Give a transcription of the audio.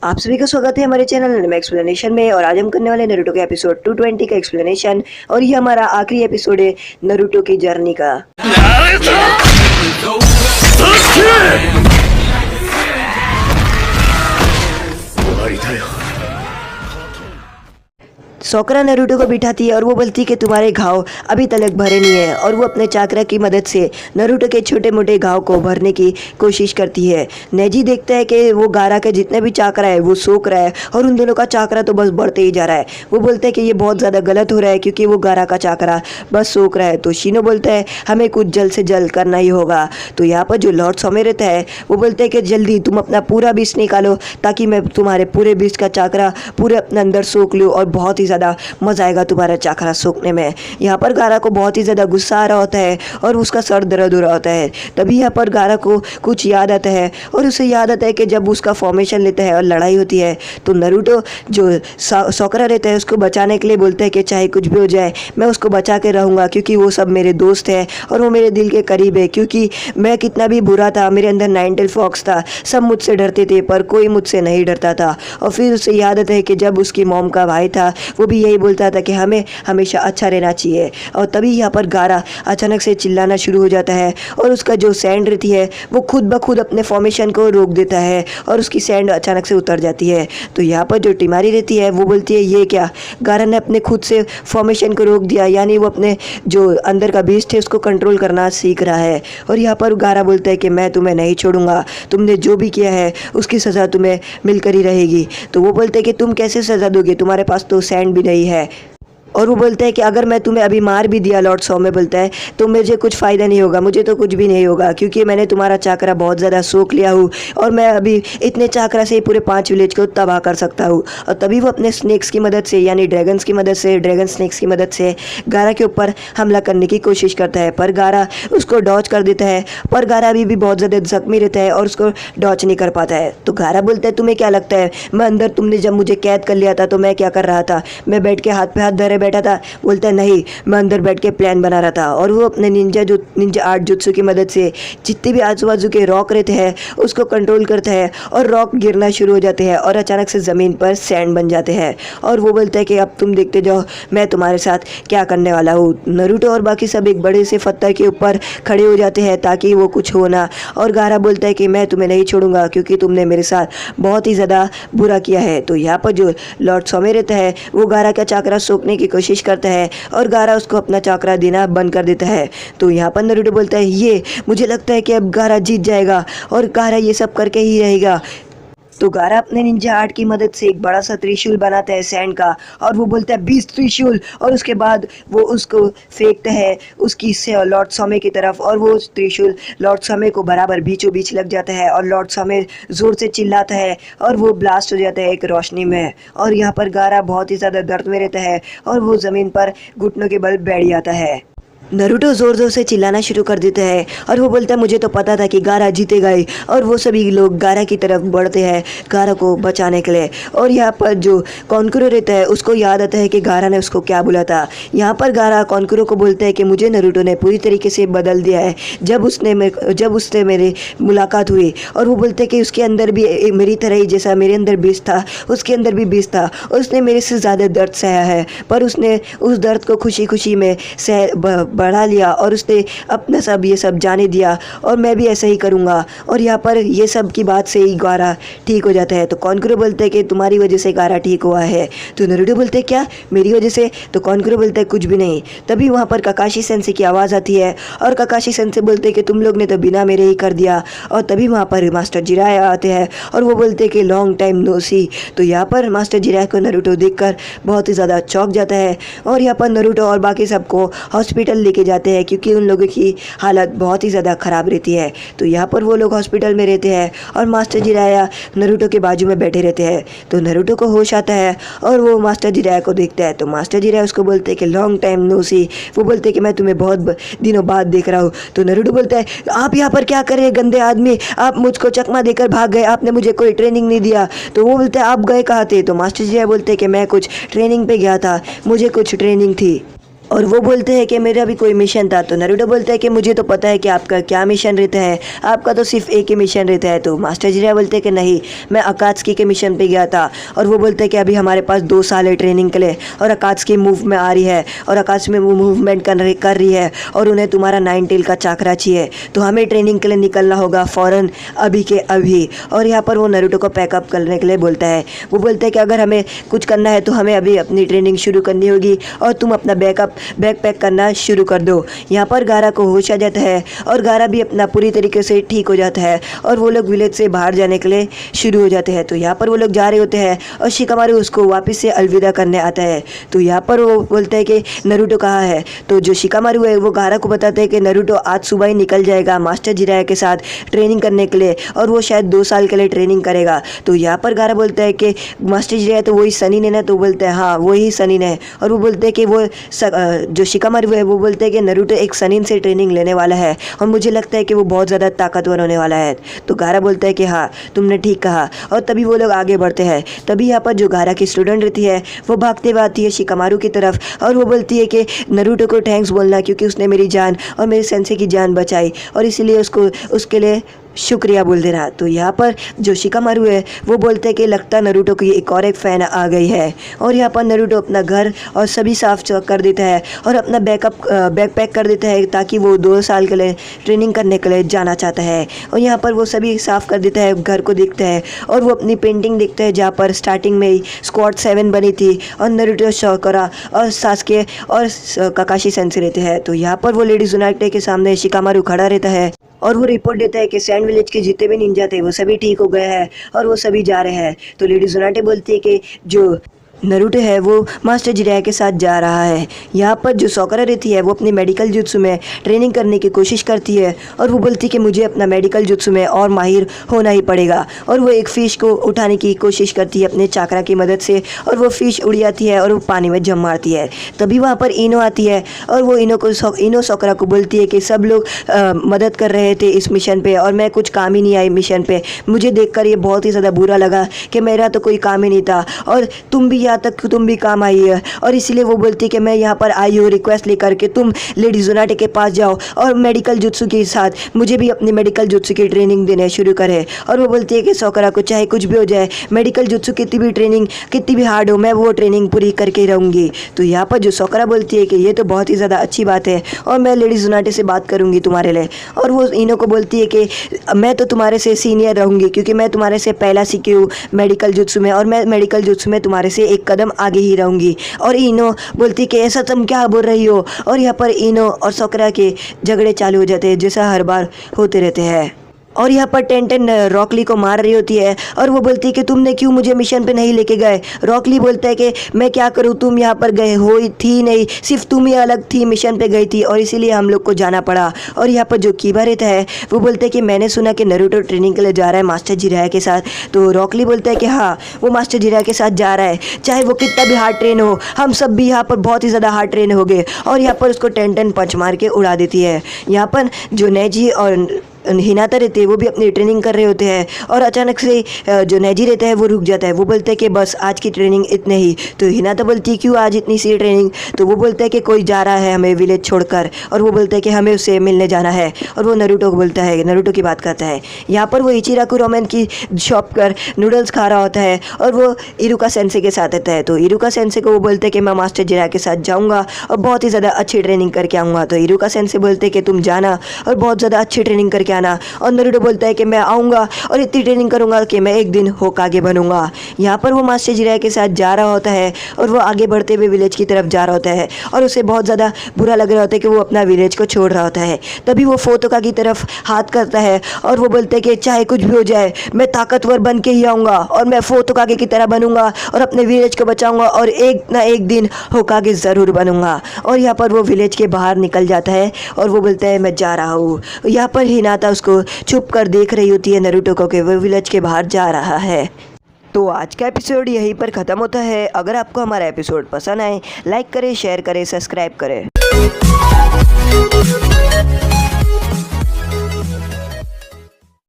आप सभी का स्वागत है हमारे चैनल एनिमे एक्सप्लेनेशन में। और आज हम करने वाले नरूटो के एपिसोड 220 का एक्सप्लेनेशन। और ये हमारा आखिरी एपिसोड है नरूटो की जर्नी का। सोकरा नरूटो को बिठाती है और वो बोलती है कि तुम्हारे घाव अभी तक भरे नहीं है। और वो अपने चाकरा की मदद से नरूटो के छोटे मोटे घाव को भरने की कोशिश करती है। नेजी देखता है कि वो गारा के जितने भी चाकरा है वो सोख रहा है और उन दोनों का चाकरा तो बस बढ़ते ही जा रहा है। वो बोलता है कि ये बहुत ज़्यादा गलत हो रहा है क्योंकि वो गारा का चाकरा बस सोख रहा है। तो शिनो बोलता है हमें कुछ जल्द से जल्द करना ही होगा। तो यहाँ पर जो लॉर्ड सोमे रहता है वो बोलते हैं कि जल्दी तुम अपना पूरा बीज निकालो ताकि मैं तुम्हारे पूरे बीज का चाकरा पूरे अपने अंदर सोख लूँ और बहुत ही ज़्यादा मजा आएगा तुम्हारा चाकरा सोखने में। यहाँ पर गारा को बहुत ही ज़्यादा गुस्सा आ रहा होता है और उसका सर दर्द हो रहा होता है। तभी यहाँ पर गारा को कुछ याद आता है और उसे याद आता है कि जब उसका फॉर्मेशन लेता है और लड़ाई होती है तो नरूटो जो सोकरा रहता है उसको बचाने के लिए बोलता है कि चाहे कुछ भी हो जाए मैं उसको बचा के रहूँगा क्योंकि वो सब मेरे दोस्त हैं और वो मेरे दिल के करीब है। क्योंकि मैं कितना भी बुरा था, मेरे अंदर नाइन-टेल फॉक्स था, सब मुझसे डरते थे पर कोई मुझसे नहीं डरता था। और फिर उसे याद आता है कि जब उसकी मॉम का भाई था वो भी यही बोलता था कि हमें हमेशा अच्छा रहना चाहिए। और तभी यहाँ पर गारा अचानक से चिल्लाना शुरू हो जाता है और उसका जो सैंड रहती है वो खुद ब खुद अपने फॉर्मेशन को रोक देता है और उसकी सैंड अचानक से उतर जाती है। तो यहाँ पर जो टिमारी रहती है वो बोलती है ये क्या, गारा ने अपने खुद से फॉर्मेशन को रोक दिया, यानी वो अपने जो अंदर का बीस्ट है उसको कंट्रोल करना सीख रहा है। और यहाँ पर गारा बोलता है कि मैं तुम्हें नहीं छोड़ूंगा, तुमने जो भी किया है उसकी सज़ा तुम्हें मिलकर ही रहेगी। तो वो बोलते हैं कि तुम कैसे सज़ा दोगे, तुम्हारे पास तो सैंड भी नहीं है। और वो बोलता है कि अगर मैं तुम्हें अभी मार भी दिया, लॉर्ड सोमे बोलता है, तो मुझे कुछ फ़ायदा नहीं होगा, मुझे तो कुछ भी नहीं होगा क्योंकि मैंने तुम्हारा चाकरा बहुत ज़्यादा सोख लिया हूँ और मैं अभी इतने चाकरा से ही पूरे 5 विलेज को तबाह कर सकता हूँ। और तभी वो अपने स्नेक्स की मदद से यानी ड्रैगन्स की मदद से, ड्रैगन स्नेक्स की मदद से गारा के ऊपर हमला करने की कोशिश करता है। पर गारा उसको डॉच कर देता है। पर गारा अभी भी बहुत ज़्यादा जख्मी रहता है और उसको डॉच नहीं कर पाता है। तो गारा बोलता है तुम्हें क्या लगता है मैं अंदर, तुमने जब मुझे कैद कर लिया था तो मैं क्या कर रहा था, मैं बैठ के हाथ पे हाथ धरे बैठा था। बोलता है नहीं, मैं अंदर बैठ के प्लान बना रहा था। और वो अपने निंजा आर्ट जुत्सु की मदद से जितने भी आजू बाजू के रॉक रहते हैं उसको कंट्रोल करता है और रॉक गिरना शुरू हो जाते हैं और अचानक से ज़मीन पर सैंड बन जाते हैं। और वो बोलता है कि अब तुम देखते जाओ मैं तुम्हारे साथ क्या करने वाला हूँ। नरूटो और बाकी सब एक बड़े से पत्थर के ऊपर खड़े हो जाते हैं ताकि वो कुछ हो ना। और गारा बोलता है कि मैं तुम्हें नहीं छोड़ूंगा क्योंकि तुमने मेरे साथ बहुत ही ज़्यादा बुरा किया है। तो यहाँ पर जो लॉर्ड सोमे रहता है वो गारा का चाकरा सोखने की कोशिश करता है और गारा उसको अपना चाकरा देना बंद कर देता है। तो यहाँ पर नरूटो बोलता है ये मुझे लगता है कि अब गारा जीत जाएगा और गारा ये सब करके ही रहेगा। तो गारा अपने निंजा आर्ट की मदद से एक बड़ा सा त्रिशूल बनाता है सैंड का और वो बोलता है 20 त्रिशूल। और उसके बाद वो उसको फेंकता है उसकी से लॉर्ड सोमे की तरफ और वो त्रिशूल लॉर्ड सोमे को बराबर बीचों बीच लग जाता है और लॉर्ड सोमे ज़ोर से चिल्लाता है और वो ब्लास्ट हो जाता है एक रोशनी में। और यहाँ पर गारा बहुत ही ज़्यादा दर्द में रहता है और वो ज़मीन पर घुटनों के बल बैठ जाता है। नरूटो ज़ोर ज़ोर से चिल्लाना शुरू कर देता है और वो बोलता है मुझे तो पता था कि गारा जीतेगा ही। और वो सभी लोग गारा की तरफ बढ़ते हैं गारा को बचाने के लिए। और यहाँ पर जो कॉन्कुरो रहता है उसको याद आता है कि गारा ने उसको क्या बोला था। यहाँ पर गारा कॉन्कुरो को बोलता है कि मुझे नरूटो ने पूरी तरीके से बदल दिया है जब उससे मेरी मुलाकात हुई। और वो बोलते हैं कि उसके अंदर भी मेरी तरह ही जैसा मेरे अंदर बीज था उसके अंदर भी बीज था और उसने मेरे से ज़्यादा दर्द सहा है पर उसने उस दर्द को खुशी खुशी में बढ़ा लिया और उसने अपना सब ये सब जाने दिया और मैं भी ऐसा ही करूँगा। और यहाँ पर ये सब की बात से ही गारा ठीक हो जाता है। तो कॉन्कुरो बोलते हैं कि तुम्हारी वजह से गारा ठीक हुआ है। तो नरूटो बोलते हैं क्या मेरी वजह से। तो कॉन्कुरो बोलते हैं कुछ भी नहीं। तभी वहाँ पर काकाशी सेंसे की आवाज़ आती है और काकाशी सेंसे बोलते हैं कि तुम लोग ने तो बिना मेरे ही कर दिया। और तभी वहाँ पर मास्टर जिराया आते हैं और वो बोलते हैं कि लॉन्ग टाइम नो सी। तो यहाँ पर मास्टर जिराया को नरूटो देखकर बहुत ही ज़्यादा चौंक जाता है और यहाँ पर नरूटो और बाकी सबको हॉस्पिटल लेके जाते हैं क्योंकि उन लोगों की हालत बहुत ही ज़्यादा ख़राब रहती है। तो यहाँ पर वो लोग हॉस्पिटल में रहते हैं और मास्टर जिराया नरूटो के बाजू में बैठे रहते हैं। तो नरूटो को होश आता है और वो मास्टर जिराया को देखता है। तो मास्टर जिराया उसको बोलते हैं कि लॉन्ग टाइम नो सी। वो बोलते हैं कि मैं तुम्हें बहुत दिनों बाद देख रहा हूँ। तो नरूटो बोलता है आप यहाँ पर क्या कर रहे हैं गंदे आदमी, आप मुझको चकमा देकर भाग गए, आपने मुझे कोई ट्रेनिंग नहीं दिया। तो वो बोलते हैं आप गए कहाँ थे। तो मास्टर जिराया बोलते हैं कि मैं कुछ ट्रेनिंग पे गया था, मुझे कुछ ट्रेनिंग थी। और वो बोलते हैं कि मेरा भी कोई मिशन था। तो नारुतो बोलता है कि मुझे तो पता है कि आपका क्या मिशन रहता है, आपका तो सिर्फ एक ही मिशन रहता है। तो मास्टर जिराया बोलते हैं कि नहीं, मैं अकात्सुकी के मिशन पे गया था। और वो बोलते हैं कि अभी हमारे पास 2 साल है ट्रेनिंग के लिए, और अकात्सुकी मूव में आ रही है और अकात्सुकी में मूवमेंट कर रही है, और उन्हें तुम्हारा 9 टेल का चाकरा चाहिए। तो हमें ट्रेनिंग के लिए निकलना होगा फ़ौरन, अभी के अभी। और यहाँ पर वो नारुतो को पैकअप करने के लिए बोलता है। वो बोलता है कि अगर हमें कुछ करना है तो हमें अभी अपनी ट्रेनिंग शुरू करनी होगी, और तुम अपना बैग पैक करना शुरू कर दो। यहाँ पर गारा को होश आ जाता है और गारा भी अपना पूरी तरीके से ठीक हो जाता है, और वो लोग विलेज से बाहर जाने के लिए शुरू हो जाते हैं। तो यहाँ पर वो लोग जा रहे होते हैं और शिकामारू उसको वापस से अलविदा करने आता है। तो यहाँ पर वो बोलता है कि नारुतो कहाँ है। तो जो शिकामारू है वो गारा को बताते हैं कि नारुतो आज सुबह ही निकल जाएगा मास्टर जिराया के साथ ट्रेनिंग करने के लिए, और वो शायद 2 साल के लिए ट्रेनिंग करेगा। तो यहाँ पर गारा बोलता है कि मास्टर जिराया तो वही सनी ने ना। तो बोलते हैं हाँ वही सनी ने। और वो बोलते हैं कि वो जो शिकामारू है वो बोलते हैं कि नारुतो एक सनीन से ट्रेनिंग लेने वाला है, और मुझे लगता है कि वो बहुत ज़्यादा ताकतवर होने वाला है। तो गारा बोलता है कि हाँ तुमने ठीक कहा। और तभी वो लोग आगे बढ़ते हैं। तभी यहाँ पर जो गारा की स्टूडेंट रहती है वो भागते हुए आती है शिकामारू की तरफ, और वो बोलती है कि नारुतो को थैंक्स बोलना, क्योंकि उसने मेरी जान और मेरे सेंसे की जान बचाई, और इसीलिए उसके लिए शुक्रिया बोल देना। तो यहाँ पर जो शिकामारू है वो बोलते हैं कि लगता है नारुतो की एक और एक फ़ैन आ गई है। और यहाँ पर नारुतो अपना घर और सभी साफ कर देता है और अपना बैग पैक कर देता है, ताकि वो 2 साल के लिए ट्रेनिंग करने के लिए जाना चाहता है। और यहाँ पर वो सभी साफ़ कर देता है, घर को देखता है, और वो अपनी पेंटिंग देखता है जहाँ पर स्टार्टिंग में ही स्क्वाड 7 बनी थी, और नारुतो, साकुरा और सास्के और काकाशी सेंसे रहते हैं। तो यहाँ पर वो लेडीज यूनाइटेड के सामने शिकामारू खड़ा रहता है, और वो रिपोर्ट देता है कि सैंड विलेज के जितने भी निंजा थे वो सभी ठीक हो गए हैं और वो सभी जा रहे हैं। तो लेडी ज़ोनाटे बोलती है कि जो नारुतो है वो मास्टर जिराया के साथ जा रहा है। यहाँ पर जो साकुरा रहती है वो अपनी मेडिकल जुत्सु में ट्रेनिंग करने की कोशिश करती है, और वो बोलती है कि मुझे अपना मेडिकल जुत्सु में और माहिर होना ही पड़ेगा। और वो एक फ़िश को उठाने की कोशिश करती है अपने चाकरा की मदद से, और वो फ़िश उड़ जाती है और वो पानी में जम मारती है। तभी वहाँ पर इनो आती है, और वो इनो साकुरा को बोलती है कि सब लोग मदद कर रहे थे इस मिशन पे, और मैं कुछ काम ही नहीं आई मिशन पे। मुझे देखकर ये बहुत ही ज़्यादा बुरा लगा कि मेरा तो कोई काम ही नहीं था, और तुम भी यहाँ तक तुम भी काम आई है। और इसीलिए वो बोलती है कि मैं यहाँ पर आई हूँ रिक्वेस्ट लेकर के तुम लेडी ज़ोनाटे के पास जाओ और मेडिकल जुत्सु के साथ मुझे भी अपनी मेडिकल जुत्सु की ट्रेनिंग देने शुरू करे। और वो बोलती है कि साकुरा को चाहे कुछ भी हो जाए, मेडिकल जुत्सु कितनी भी ट्रेनिंग कितनी भी हार्ड हो, मैं वो ट्रेनिंग पूरी करके रहूँगी। तो यहाँ पर जो साकुरा बोलती है कि ये तो बहुत ही ज़्यादा अच्छी बात है, और मैं लेडी ज़ोनाटे से बात करूँगी तुम्हारे लिए। और वो इनो को बोलती है कि मैं तो तुम्हारे से सीनियर रहूँगी, क्योंकि मैं तुम्हारे से पहला सीखी हूँ मेडिकल जुत्सु में, और मैं मेडिकल जुत्सु में तुम्हारे से एक कदम आगे ही रहूँगी। और इनो बोलती कि ऐसा तुम क्या बोल रही हो। और यहाँ पर इनो और साकुरा के झगड़े चालू हो जाते हैं, जैसा हर बार होते रहते हैं। और यहाँ पर टेंटन रॉकली को मार रही होती है, और वो बोलती है कि तुमने क्यों मुझे मिशन पे नहीं लेके गए। रॉकली बोलता है कि मैं क्या करूँ, तुम यहाँ पर गए हो थी नहीं, सिर्फ तुम ही अलग थी, मिशन पे गई थी, और इसीलिए हम लोग को जाना पड़ा। और यहाँ पर जो कीबा रहता है वो बोलते हैं कि मैंने सुना कि नारुतो ट्रेनिंग के लिए जा रहा है मास्टर जिराया के साथ। तो रॉकली बोलता है कि हाँ वो मास्टर जिराया के साथ जा रहा है, चाहे वो कितना भी हार्ड ट्रेन हो, हम सब भी यहाँ पर बहुत ही ज़्यादा हार्ड ट्रेन हो गए। और यहाँ पर उसको टेंटन पंच मार के उड़ा देती है। यहाँ पर जो नेजी और हिनाता रहते हैं वो भी अपनी ट्रेनिंग कर रहे होते हैं, और अचानक से जो नेजी रहता है वो रुक जाता है। वो बोलता है कि बस आज की ट्रेनिंग इतने ही। तो हिनाता बोलती है क्यों आज इतनी सी ट्रेनिंग। तो वो बोलता है कि कोई जा रहा है हमें विलेज छोड़कर, और वो बोलता है कि हमें उससे मिलने जाना है। और वो नारुतो को बोलता है, नारुतो की बात करता है। यहाँ पर वो इचिराकु रोमेन की शॉप पर नूडल्स खा रहा होता है, और वो इरुका सेंसे के साथ रहता है। तो इरुका सेंसे को वो बोलते हैं कि मैं मास्टर जिराया के साथ जाऊँगा और बहुत ही ज़्यादा अच्छी ट्रेनिंग करके आऊँगा। तो इरुका सेंसे बोलते हैं कि तुम जाना और बहुत ज़्यादा अच्छी ट्रेनिंग करके आना। और नारुतो बोलता है कि मैं आऊँगा और इतनी ट्रेनिंग करूँगा कि मैं एक दिन होकागे बनूंगा। यहाँ पर वो मास्टर जिराया के साथ जा रहा होता है, और वो आगे बढ़ते हुए विलेज की तरफ जा रहा होता है, और उसे बहुत ज़्यादा बुरा लग रहा होता है कि वो अपना विलेज को छोड़ रहा होता है। तभी वो फोतोका की तरफ हाथ करता है, और वो बोलते हैं कि चाहे कुछ भी हो जाए मैं ताकतवर बन के ही आऊँगा, और मैं फोतोकागे की तरह बनूंगा और अपने विलेज को बचाऊंगा, और एक ना एक दिन होकागे ज़रूर बनूंगा। और यहाँ पर वो विलेज के बाहर निकल जाता है, और वो बोलता है मैं जा रहा हूँ। यहाँ पर हिनाता उसको छुप कर देख रही होती है नारुतो को कि वो विलेज के बाहर जा रहा है। तो आज का एपिसोड यहीं पर ख़त्म होता है। अगर आपको हमारा एपिसोड पसंद आए, लाइक करें, शेयर करें, सब्सक्राइब करें।